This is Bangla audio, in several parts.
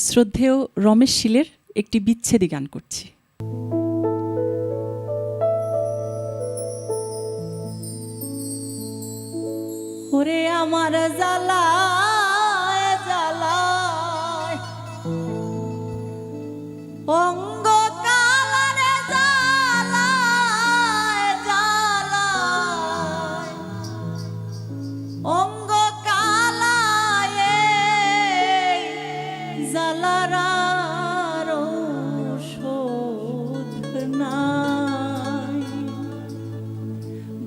শ্রদ্ধেয় রমেশ শীলের একটি বিচ্ছেদী গান করছি। ওরে আমার জ্বালায় জ্বালায় অঙ্গ কালারে জ্বালায় জ্বালায় অঙ্গ কালায় জ্বালার ঔষধ নাই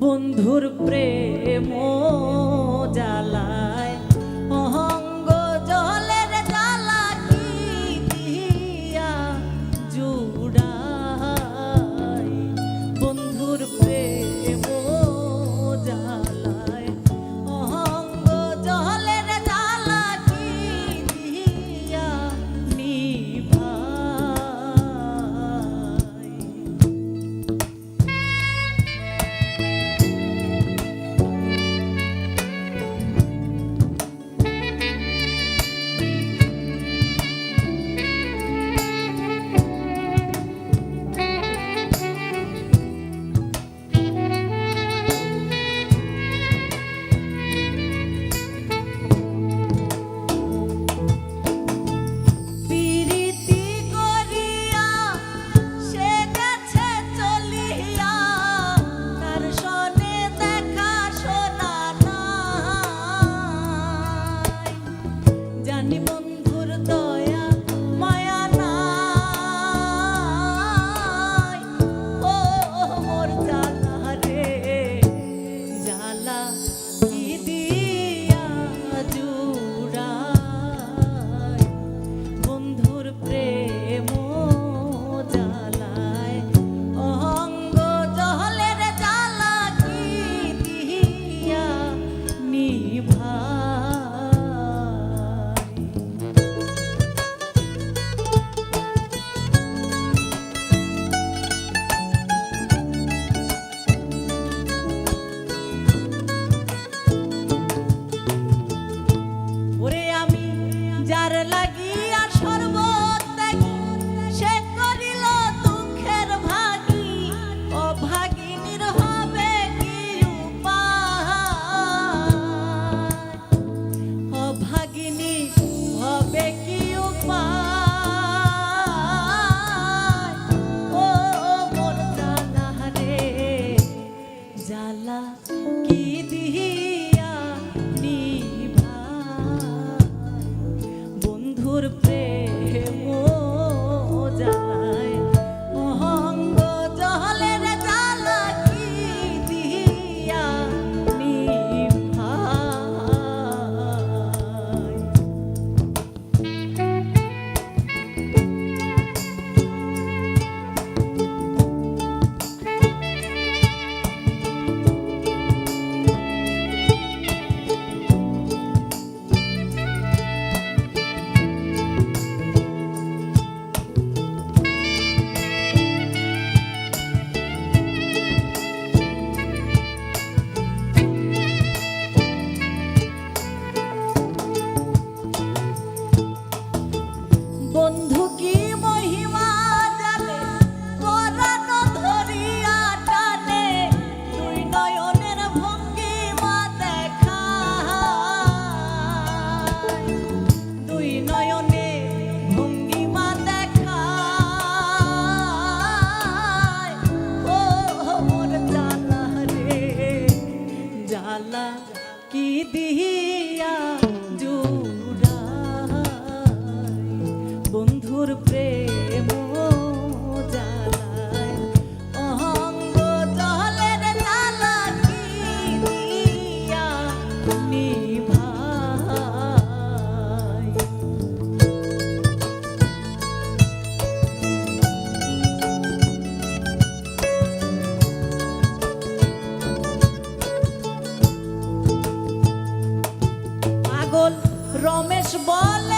বন্ধুর প্রেম জ্বালায় অঙ্গ জলের জ্বালা কি দিয়া জুড়াই বন্ধুর প্রেম জ্বালায় অঙ্গ জলের জ্বালা কি দিয়া নিভাই বন্ধু কি মহিমা জানে পরানো ধরিয়া টানে দুই নয়নের ভঙ্গিমা দেখা দুই নয়নে ভঙ্গিমা দেখা ও মোর জ্বালা রে জ্বালা কি দিয়া বন্ধুর প্রেম জ্বালায় অঙ্গ জলের জ্বালা কি দিয়া নিভাই পাগল রমেশ বলে